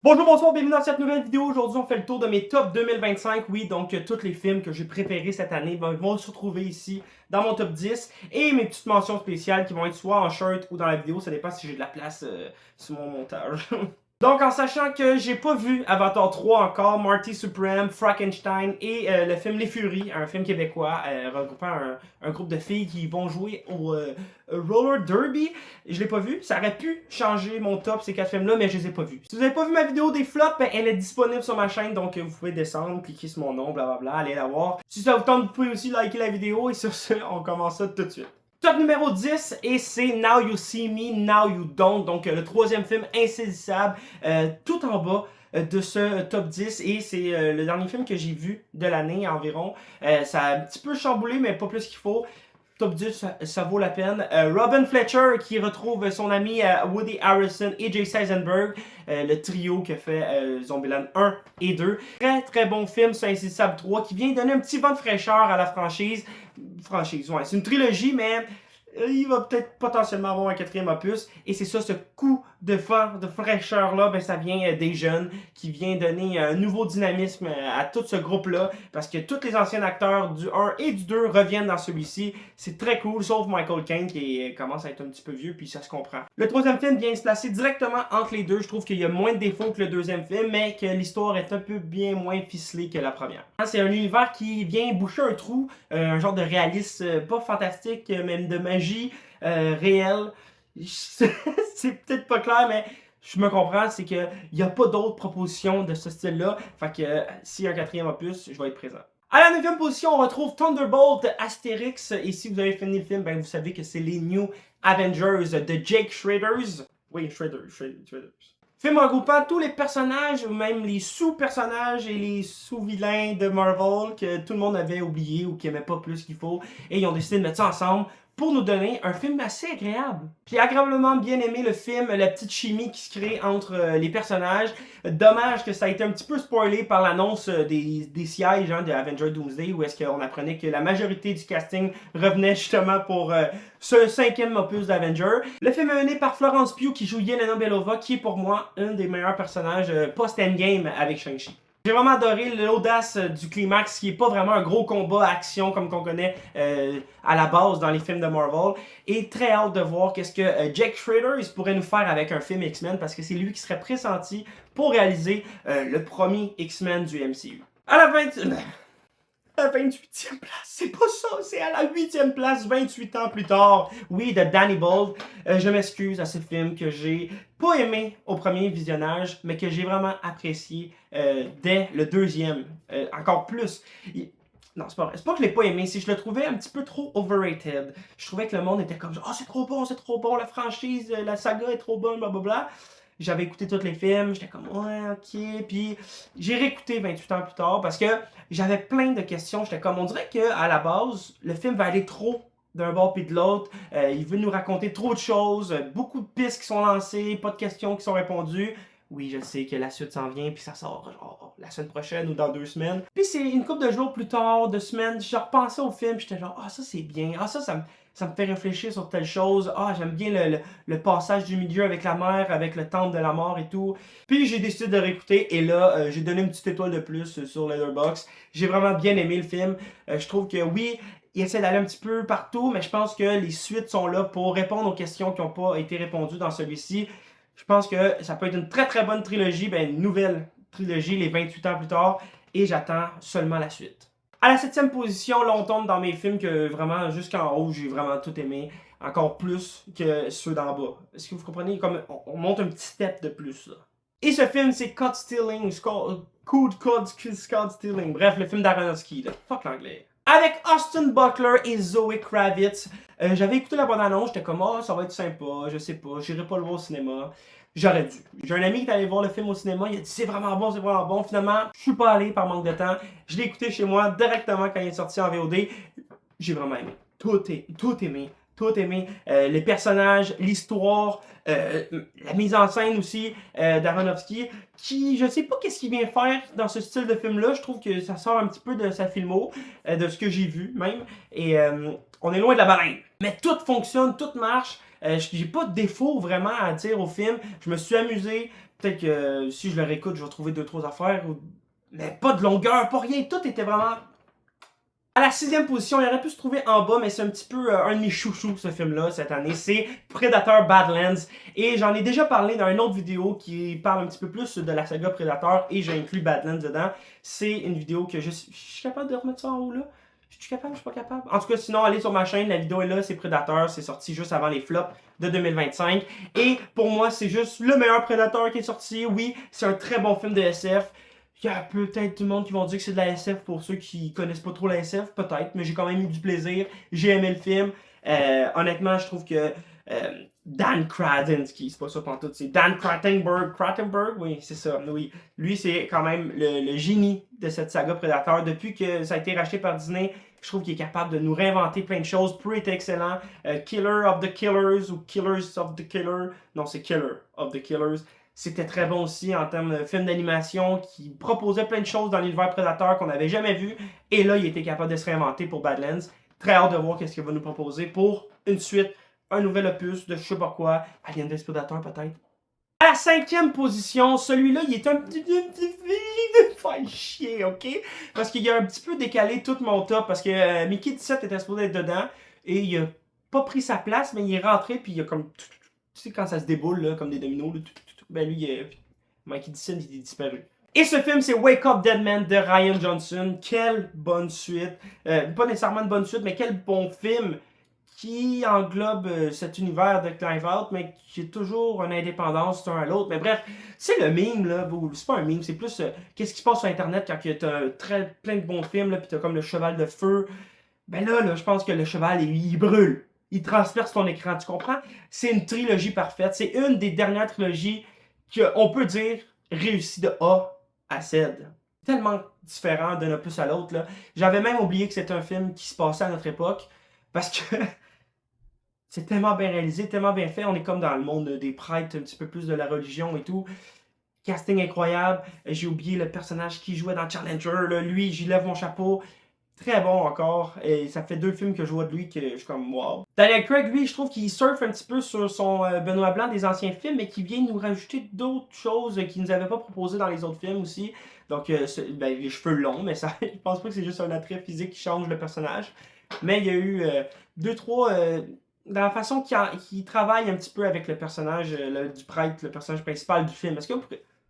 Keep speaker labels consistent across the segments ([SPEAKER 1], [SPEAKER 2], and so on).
[SPEAKER 1] Bonjour, bonsoir, bienvenue dans cette nouvelle vidéo. Aujourd'hui, on fait le tour de mes top 2025. Oui, donc tous les films que j'ai préférés cette année vont se retrouver ici dans mon top 10. Et mes petites mentions spéciales qui vont être soit en shirt ou dans la vidéo. Ça dépend si j'ai de la place sur mon montage. Donc, en sachant que j'ai pas vu Avatar 3 encore, Marty Supreme, Frankenstein et le film Les Furies, un film québécois regroupant un groupe de filles qui vont jouer au Roller Derby. Je l'ai pas vu. Ça aurait pu changer mon top, ces 4 films-là, mais je les ai pas vus. Si vous avez pas vu ma vidéo des flops, ben, elle est disponible sur ma chaîne, donc vous pouvez descendre, cliquer sur mon nom, blablabla, allez la voir. Si ça vous tente, vous pouvez aussi liker la vidéo, et sur ce, on commence ça tout de suite. Top numéro 10, et c'est Now You See Me, Now You Don't, donc le troisième film insaisissable, tout en bas de ce top 10, et c'est le dernier film que j'ai vu de l'année environ. Ça a un petit peu chamboulé, mais pas plus qu'il faut. Top 10, ça vaut la peine. Robin Fletcher qui retrouve son ami Woody Harrelson et Jesse Eisenberg, le trio qui a fait Zombieland 1 et 2. Très très bon film sur Insaisissable 3 qui vient donner un petit vent de fraîcheur à la franchise. Ouais, c'est une trilogie, mais il va peut-être potentiellement avoir un quatrième opus. Et c'est ça, ce coup de vent, de fraîcheur-là, ben, ça vient des jeunes, qui vient donner un nouveau dynamisme à tout ce groupe-là, parce que tous les anciens acteurs du 1 et du 2 reviennent dans celui-ci. C'est très cool, sauf Michael Caine, qui commence à être un petit peu vieux, puis ça se comprend. Le troisième film vient se placer directement entre les deux. Je trouve qu'il y a moins de défauts que le deuxième film, mais que l'histoire est un peu bien moins ficelée que la première. C'est un univers qui vient boucher un trou, un genre de réalisme, pas fantastique, même de magie réelle. C'est peut-être pas clair, mais je me comprends, c'est qu'il n'y a pas d'autres propositions de ce style-là. Fait que s'il y a un quatrième opus, je vais être présent. À la 9e position, on retrouve Thunderbolt Astérix. Et si vous avez fini le film, ben vous savez que c'est les New Avengers de Jake Shredders. Oui, Shredders. Film regroupant tous les personnages, ou même les sous-personnages et les sous-vilains de Marvel que tout le monde avait oublié ou qui n'aimait pas plus qu'il faut. Et ils ont décidé de mettre ça ensemble pour nous donner un film assez agréable. J'ai agréablement bien aimé le film, la petite chimie qui se crée entre les personnages. Dommage que ça a été un petit peu spoilé par l'annonce des sièges de Avengers Doomsday, où est-ce qu'on apprenait que la majorité du casting revenait justement pour ce 5e opus d'Avengers. Le film est mené par Florence Pugh qui joue Yelena Belova, qui est pour moi un des meilleurs personnages post-Endgame avec Shang-Chi. J'ai vraiment adoré l'audace du climax, qui est pas vraiment un gros combat action comme qu'on connaît à la base dans les films de Marvel. Et très hâte de voir qu'est-ce que Jake Schrader pourrait nous faire avec un film X-Men, parce que c'est lui qui serait pressenti pour réaliser le premier X-Men du MCU. À la 28e place, c'est pas ça, c'est à la 8e place, 28 ans plus tard. Oui, de Danny Boyle. Je m'excuse à ce film que j'ai pas aimé au premier visionnage, mais que j'ai vraiment apprécié dès le deuxième. Encore plus. Non, c'est pas vrai. C'est pas que je l'ai pas aimé, c'est que je le trouvais un petit peu trop overrated. Je trouvais que le monde était comme, oh, c'est trop bon, la franchise, la saga est trop bonne, blablabla. J'avais écouté tous les films, j'étais comme, ouais, ok. Puis j'ai réécouté 28 ans plus tard parce que j'avais plein de questions. J'étais comme, on dirait qu'à la base, le film va aller trop d'un bord puis de l'autre. Il veut nous raconter trop de choses, beaucoup de pistes qui sont lancées, pas de questions qui sont répondues. Oui, je sais que la suite s'en vient, puis ça sort genre la semaine prochaine ou dans 2 semaines. Puis c'est une couple de jours plus tard, 2 semaines, je repensais au film, j'étais genre, ah, ça c'est bien, ah, ça me fait réfléchir sur telle chose, ah, j'aime bien le passage du milieu avec la mer, avec le temple de la mort et tout. Puis j'ai décidé de réécouter, et là, j'ai donné une petite étoile de plus sur Letterboxd. J'ai vraiment bien aimé le film. Je trouve que oui, il essaie d'aller un petit peu partout, mais je pense que les suites sont là pour répondre aux questions qui n'ont pas été répondues dans celui-ci. Je pense que ça peut être une très très bonne trilogie, ben une nouvelle trilogie, les 28 ans plus tard, et j'attends seulement la suite. À la 7e position, là on tombe dans mes films que vraiment jusqu'en haut, j'ai vraiment tout aimé, encore plus que ceux d'en bas. Est-ce que vous comprenez? Comme on monte un petit step de plus là. Et ce film, c'est Caught Stealing, Caught Stealing, bref, le film d'Aronofsky, là. Fuck l'anglais. Avec Austin Butler et Zoe Kravitz. J'avais écouté la bande-annonce, j'étais comme, oh, ça va être sympa, je sais pas, j'irai pas le voir au cinéma. J'aurais dû. J'ai un ami qui est allé voir le film au cinéma, il a dit c'est vraiment bon, c'est vraiment bon. Finalement, je suis pas allé par manque de temps. Je l'ai écouté chez moi directement quand il est sorti en VOD. J'ai vraiment aimé. Tout aimé. Tout aimé. Les personnages, l'histoire, la mise en scène aussi d'Aronofsky, qui, je sais pas qu'est-ce qu'il vient faire dans ce style de film-là. Je trouve que ça sort un petit peu de sa filmo, de ce que j'ai vu même. Et on est loin de la baleine. Mais tout fonctionne, tout marche. J'ai pas de défaut vraiment à dire au film. Je me suis amusé. Peut-être que si je le réécoute, je vais trouver 2-3 affaires. Mais pas de longueur, pas rien. Tout était vraiment... À la 6e position, il aurait pu se trouver en bas, mais c'est un petit peu un de mes chouchous, ce film-là, cette année. C'est Predator Badlands. Et j'en ai déjà parlé dans une autre vidéo qui parle un petit peu plus de la saga Predator, et j'ai inclus Badlands dedans. C'est une vidéo que je suis capable de remettre ça en haut, là? Je suis capable, je suis pas capable. En tout cas, sinon, allez sur ma chaîne, la vidéo est là, c'est Predator, c'est sorti juste avant les flops de 2025. Et pour moi, c'est juste le meilleur Predator qui est sorti. Oui, c'est un très bon film de SF. Il y a peut-être tout le monde qui vont dire que c'est de la SF pour ceux qui connaissent pas trop la SF, peut-être, mais j'ai quand même eu du plaisir. J'ai aimé le film. Honnêtement, je trouve que Dan Krasinski, c'est pas ça pantoute, c'est Dan Crattenburg, oui, c'est ça, oui. Lui, c'est quand même le génie de cette saga Predator. Depuis que ça a été racheté par Disney, je trouve qu'il est capable de nous réinventer plein de choses. Prey était excellent. Killer of the Killers ou Killers of the Killer. Non, c'est Killer of the Killers. C'était très bon aussi en termes de film d'animation qui proposait plein de choses dans l'univers Predator qu'on n'avait jamais vu. Et là, il était capable de se réinventer pour Badlands. Très hâte de voir qu'est-ce qu'il va nous proposer pour une suite, un nouvel opus de je sais pas quoi. Alien vs Predator peut-être. À la 5e position, celui-là, il est un petit peu de faire chier, ok? Parce qu'il a un petit peu décalé tout mon top parce que Mickey 17 était supposé être dedans et il a pas pris sa place, mais il est rentré puis il a comme... Tu sais, quand ça se déboule, là, comme des dominos, là, ben lui, Mikey Dixon, il est disparu. Et ce film, c'est Wake Up Dead Man de Ryan Johnson. Quelle bonne suite. Pas nécessairement une bonne suite, mais quel bon film qui englobe cet univers de Clive Out, mais qui est toujours une indépendance d'un à l'autre. Mais bref, c'est le meme, là. C'est pas un meme, c'est plus qu'est-ce qui se passe sur Internet quand t'as plein de bons films, là, pis t'as comme le cheval de feu. Ben là, je pense que le cheval, il brûle. Il transperce ton écran, tu comprends? C'est une trilogie parfaite. C'est une des dernières trilogies qu'on peut dire réussi de A à Z. Tellement différent d'un opus à l'autre. J'avais même oublié que c'était un film qui se passait à notre époque. Parce que c'est tellement bien réalisé, tellement bien fait. On est comme dans le monde des prêtres, un petit peu plus de la religion et tout. Casting incroyable. J'ai oublié le personnage qui jouait dans Challenger. Là. Lui, j'y lève mon chapeau. Très bon encore. Et ça fait 2 films que je vois de lui que je suis comme wow. Daniel Craig, lui, je trouve qu'il surfe un petit peu sur son Benoît Blanc des anciens films, mais qui vient nous rajouter d'autres choses qu'il nous avait pas proposées dans les autres films aussi. Donc, les cheveux longs, mais ça, je pense pas que c'est juste un attrait physique qui change le personnage. Mais il y a eu 2-3... dans la façon qu'il travaille un petit peu avec le personnage du prêtre, le personnage principal du film. Est-ce que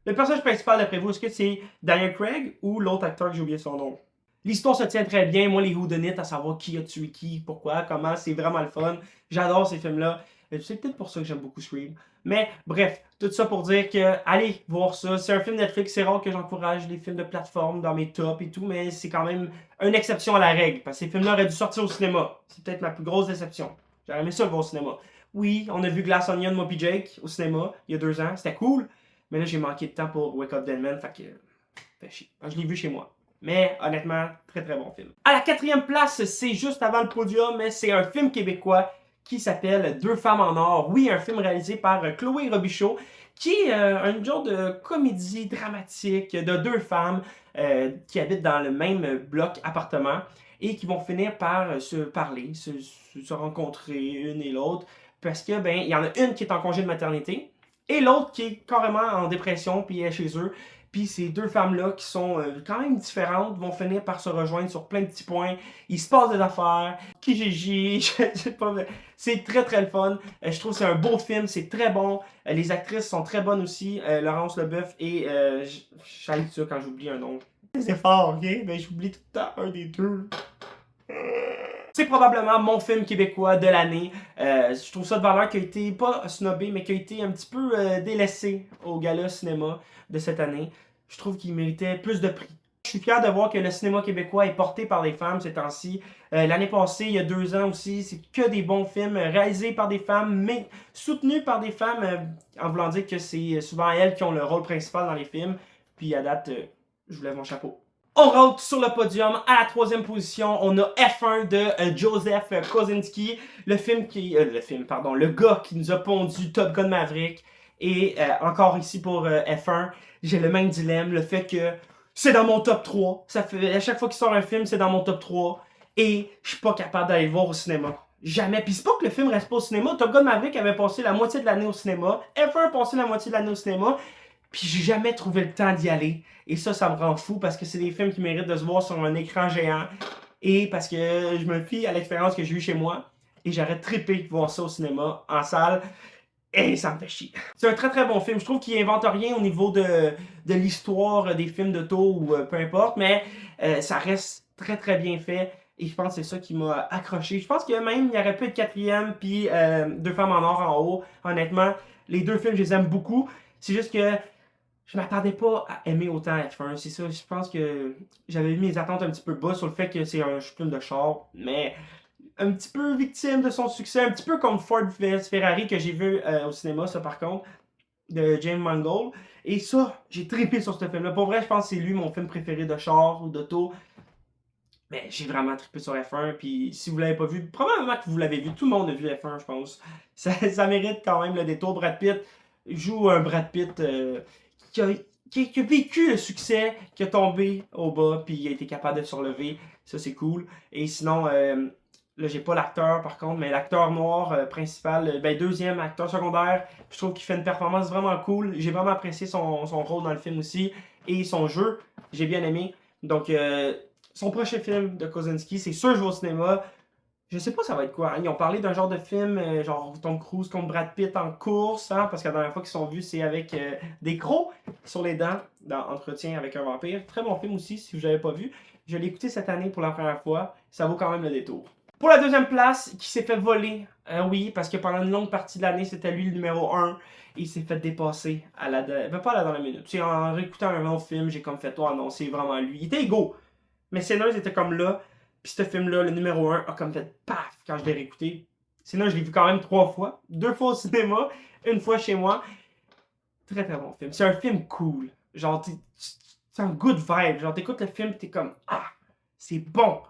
[SPEAKER 1] le personnage principal, d'après vous, est-ce que c'est Daniel Craig ou l'autre acteur que j'ai oublié son nom? L'histoire se tient très bien. Moi, les whodunits, à savoir qui a tué qui, pourquoi, comment, c'est vraiment le fun. J'adore ces films-là. C'est peut-être pour ça que j'aime beaucoup Scream. Mais bref, tout ça pour dire que allez voir ça. C'est un film Netflix. C'est rare que j'encourage les films de plateforme dans mes tops et tout, mais c'est quand même une exception à la règle. Parce que ces films-là auraient dû sortir au cinéma. C'est peut-être ma plus grosse déception. J'aurais aimé ça le voir au cinéma. Oui, on a vu Glass Onion, moi puis Jake, au cinéma, il y a 2 ans. C'était cool. Mais là, j'ai manqué de temps pour Wake Up Dead Man. Fait que... fait chier. Je l'ai vu chez moi. Mais honnêtement, très très bon film. À la 4e place, c'est juste avant le podium, mais c'est un film québécois qui s'appelle Deux femmes en or. Oui, un film réalisé par Chloé Robichaud, qui est un genre de comédie dramatique de 2 femmes qui habitent dans le même bloc appartement et qui vont finir par se parler, se rencontrer une et l'autre, parce que ben il y en a une qui est en congé de maternité et l'autre qui est carrément en dépression puis est chez eux. Puis ces 2 femmes-là, qui sont quand même différentes, vont finir par se rejoindre sur plein de petits points. Il se passe des affaires. Kijiji, je sais pas. C'est très très le fun. Je trouve que c'est un beau film, c'est très bon. Les actrices sont très bonnes aussi. Laurence Leboeuf et... j'aille ça quand j'oublie un nom. C'est fort, ok? Mais j'oublie tout le temps un des 2. C'est probablement mon film québécois de l'année. Je trouve ça de valeur qui a été, pas snobé, mais qui a été un petit peu délaissé au gala cinéma de cette année. Je trouve qu'il méritait plus de prix. Je suis fier de voir que le cinéma québécois est porté par des femmes ces temps-ci. L'année passée, il y a 2 ans aussi, c'est que des bons films réalisés par des femmes, mais soutenus par des femmes, en voulant dire que c'est souvent elles qui ont le rôle principal dans les films. Puis à date, je vous lève mon chapeau. On rentre sur le podium. À la 3e position, on a F1 de Joseph Kosinski. Le gars qui nous a pondu Top Gun Maverick. Et encore ici pour F1, j'ai le même dilemme. Le fait que c'est dans mon top 3. Ça fait, à chaque fois qu'il sort un film, c'est dans mon top 3. Et je suis pas capable d'aller le voir au cinéma. Jamais. Puis c'est pas que le film reste pas au cinéma. Top Gun Maverick avait passé la moitié de l'année au cinéma. F1 a passé la moitié de l'année au cinéma. Puis j'ai jamais trouvé le temps d'y aller. Et ça me rend fou parce que c'est des films qui méritent de se voir sur un écran géant. Et parce que je me fie à l'expérience que j'ai eue chez moi. Et j'aurais trippé voir ça au cinéma, en salle. Et ça me fait chier. C'est un très très bon film. Je trouve qu'il invente rien au niveau de l'histoire des films d'auto ou peu importe. Mais ça reste très très bien fait. Et je pense que c'est ça qui m'a accroché. Je pense que même il y aurait pu être quatrième puis Deux femmes en or en haut. Honnêtement, les deux films, je les aime beaucoup. C'est juste que je m'attendais pas à aimer autant F1. C'est ça, je pense que j'avais mis mes attentes un petit peu bas sur le fait que c'est un film de char, mais un petit peu victime de son succès, un petit peu comme Ford vs Ferrari que j'ai vu au cinéma, ça par contre, de James Mangold. Et ça, j'ai trippé sur ce film-là. Pour vrai, je pense que c'est lui mon film préféré de char ou d'auto. Mais j'ai vraiment trippé sur F1. Puis si vous l'avez pas vu, probablement que vous l'avez vu. Tout le monde a vu F1, je pense. Ça mérite quand même le détour. Brad Pitt joue un Brad Pitt qui, a, qui a vécu le succès, qui a tombé au bas, puis il a été capable de se relever. Ça, c'est cool. Et sinon, là, j'ai pas l'acteur par contre, mais l'acteur noir principal, ben deuxième acteur secondaire, je trouve qu'il fait une performance vraiment cool. J'ai vraiment apprécié son rôle dans le film aussi. Et son jeu, j'ai bien aimé. Donc, son prochain film de Kosinski, c'est sûr que je vais au cinéma. Je sais pas ça va être quoi. Hein. Ils ont parlé d'un genre de film, genre Tom Cruise contre Brad Pitt en course, hein, parce que la dernière fois qu'ils sont vus, c'est avec des crocs sur les dents, dans Entretien avec un vampire. Très bon film aussi, si vous n'avez pas vu. Je l'ai écouté cette année pour la première fois. Ça vaut quand même le détour. Pour la deuxième place, qui s'est fait voler, oui, parce que pendant une longue partie de l'année, c'était lui le numéro 1. Et il s'est fait dépasser à la... pas à la dernière minute. T'sais, en réécoutant un autre film, j'ai comme fait, oh non, c'est vraiment lui. Il était égaux. Mais Sinners était comme là. Puis ce film-là, le numéro 1, a comme fait paf quand je l'ai réécouté. Sinon, je l'ai vu quand même 3 fois. 2 fois au cinéma, une fois chez moi. Très très bon film. C'est un film cool. Genre, c'est un good vibe. Genre, t'écoutes le film, t'es comme ah, c'est bon.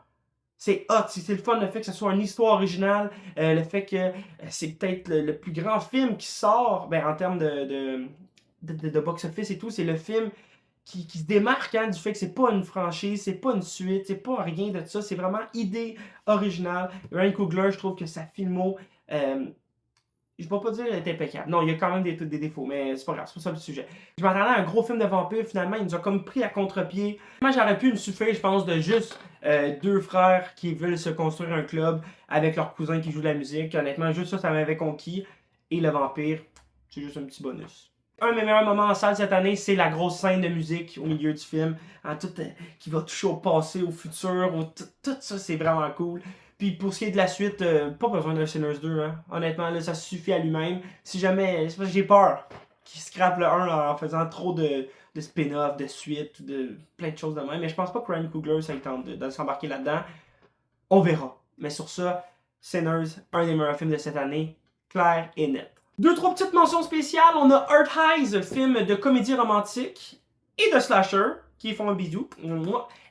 [SPEAKER 1] C'est hot, c'est le fun, le fait que ce soit une histoire originale, le fait que c'est peut-être le plus grand film qui sort, ben, en termes de box-office et tout, c'est le film qui se démarque hein, du fait que c'est pas une franchise, c'est pas une suite, c'est pas rien de ça, c'est vraiment idée originale. Ryan Coogler, je trouve que sa filmo, je ne vais pas dire qu'elle est impeccable. Non, il y a quand même des défauts, mais c'est pas grave, c'est pas ça le sujet. Je m'attendais à un gros film de vampire, finalement, il nous a comme pris à contre-pied. Moi, j'aurais pu me suffire, je pense, de juste deux frères qui veulent se construire un club avec leur cousin qui joue de la musique. Honnêtement, juste ça m'avait conquis. Et le vampire, c'est juste un petit bonus. Un de mes meilleurs moments en salle cette année, c'est la grosse scène de musique au milieu du film. Hein, tout, qui va toucher au passé, au futur, tout ça, c'est vraiment cool. Puis pour ce qui est de la suite, pas besoin d'un Sinners 2. Hein. Honnêtement, là, ça suffit à lui-même. Si jamais. C'est parce que j'ai peur qu'il scrape le 1 en faisant trop de spin-off, de suite, de plein de choses de même. Mais je pense pas que Ryan Coogler ça tente de s'embarquer là-dedans. On verra. Mais sur ça, Sinners, un des meilleurs films de cette année, clair et net. Deux, trois petites mentions spéciales. On a Earth Highs, film de comédie romantique et de slasher, qui font un bisou.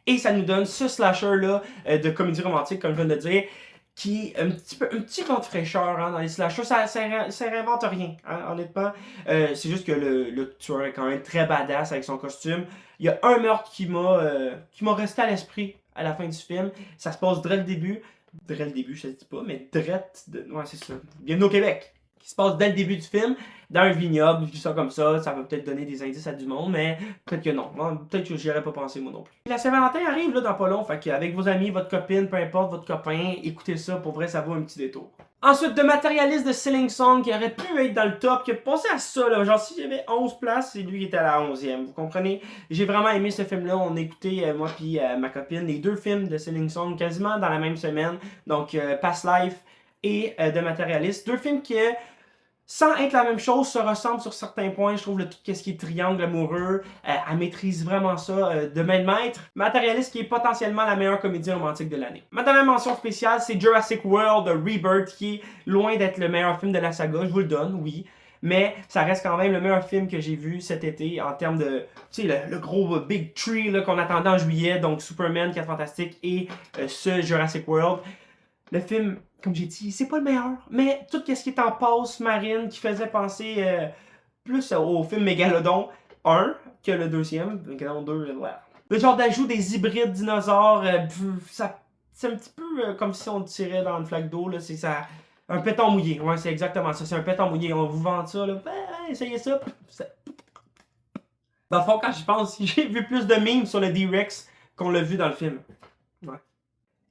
[SPEAKER 1] Et ça nous donne ce slasher-là de comédie romantique, comme je viens de dire, qui est un petit vent de fraîcheur hein, dans les slashers. Ça réinvente rien, hein, honnêtement. C'est juste que le tueur est quand même très badass avec son costume. Il y a un meurtre qui m'a resté à l'esprit à la fin du film. Ça se passe dès le début. Dès le début, je ne sais pas, mais ouais, c'est ça. Bienvenue au Québec. Qui se passe dès le début du film, dans un vignoble, je dis ça comme ça va peut-être donner des indices à du monde, mais peut-être que non. Peut-être que j'y aurais pas pensé moi non plus. La Saint-Valentin arrive là dans pas long, fait qu'avec vos amis, votre copine, peu importe, votre copain, écoutez ça, pour vrai, ça vaut un petit détour. Ensuite, de Matérialiste de Selling Song, qui aurait pu être dans le top, qui a passé à ça, là. Genre, si j'avais 11 places, c'est lui qui était à la 11e, vous comprenez? J'ai vraiment aimé ce film-là. On a écouté, moi puis ma copine, les deux films de Selling Song quasiment dans la même semaine. Donc, Past Life et de Matérialiste. Deux films qui sans être la même chose, se ressemblent sur certains points. Je trouve tout ce qui est triangle amoureux, elle maîtrise vraiment ça de main de maître. Matérialiste qui est potentiellement la meilleure comédie romantique de l'année. Ma dernière mention spéciale, c'est Jurassic World Rebirth, qui est loin d'être le meilleur film de la saga. Je vous le donne, oui. Mais ça reste quand même le meilleur film que j'ai vu cet été en termes de, tu sais, le gros Big Tree qu'on attendait en juillet. Donc Superman, 4 Fantastiques et ce Jurassic World. Le film, comme j'ai dit, c'est pas le meilleur, mais tout ce qui est en passe marine qui faisait penser plus au film Mégalodon 1 que le deuxième. Mégalodon 2, voilà. Le genre d'ajout des hybrides dinosaures, c'est un petit peu comme si on tirait dans une flaque d'eau, c'est ça. Un péton mouillé, ouais, c'est exactement ça, c'est un péton mouillé. On vous vend ça, là, essayez ça. Dans le fond, quand j'y pense, j'ai vu plus de memes sur le D-Rex qu'on l'a vu dans le film. Ouais.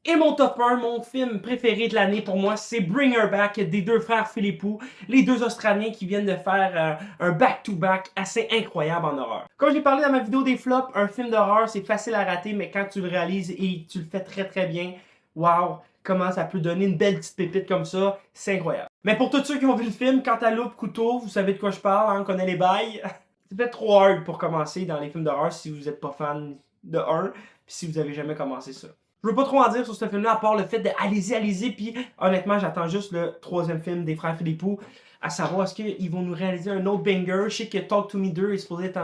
[SPEAKER 1] Et mon top 1, mon film préféré de l'année pour moi, c'est Bring Her Back des deux frères Philippou, les deux Australiens qui viennent de faire un back-to-back assez incroyable en horreur. Comme j'ai parlé dans ma vidéo des flops, un film d'horreur c'est facile à rater, mais quand tu le réalises et tu le fais très bien, waouh, comment ça peut donner une belle petite pépite comme ça, c'est incroyable. Mais pour tous ceux qui ont vu le film, quant à loupe, couteau, vous savez de quoi je parle, hein, on connaît les bails. C'est peut-être trop hard pour commencer dans les films d'horreur si vous n'êtes pas fan de 1, puis si vous avez jamais commencé ça. Je veux pas trop en dire sur ce film-là, à part le fait de allez-y, puis honnêtement, j'attends juste le troisième film des frères Philippou, à savoir est-ce qu'ils vont nous réaliser un autre banger. Je sais que Talk to Me 2 est supposé être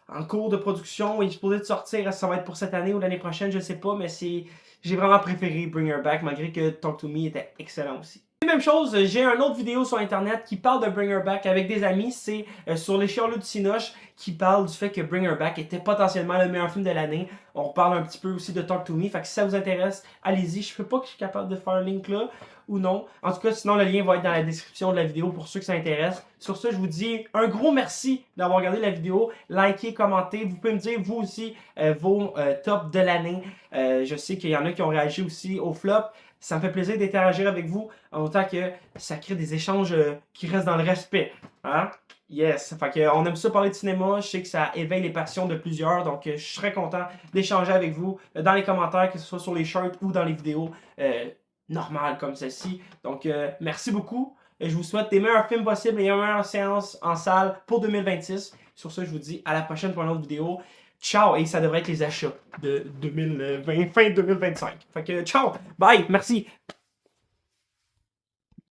[SPEAKER 1] en cours de production, il est supposé de sortir, ça va être pour cette année ou l'année prochaine, je sais pas, mais j'ai vraiment préféré Bring Her Back, malgré que Talk to Me était excellent aussi. Même chose, j'ai une autre vidéo sur internet qui parle de Bring Her Back avec des amis, c'est sur les chialeux du Cinoche qui parle du fait que Bring Her Back était potentiellement le meilleur film de l'année. On parle un petit peu aussi de Talk to Me, fait que si ça vous intéresse, allez-y. Je sais pas que je suis capable de faire un link là ou non. En tout cas, sinon le lien va être dans la description de la vidéo pour ceux que ça intéresse. Sur ce, je vous dis un gros merci d'avoir regardé la vidéo. Likez, commentez. Vous pouvez me dire vous aussi vos tops de l'année. Je sais qu'il y en a qui ont réagi aussi au flop. Ça me fait plaisir d'interagir avec vous, en autant que ça crée des échanges qui restent dans le respect. Hein? Yes! Fait que, on aime ça parler de cinéma, je sais que ça éveille les passions de plusieurs, donc je serais content d'échanger avec vous dans les commentaires, que ce soit sur les shorts ou dans les vidéos normales comme celle-ci. Donc merci beaucoup, et je vous souhaite des meilleurs films possibles et une meilleure séance en salle pour 2026. Sur ce, je vous dis à la prochaine pour une autre vidéo. Ciao! Et ça devrait être les achats de 2020, fin 2025. Fait que ciao! Bye! Merci!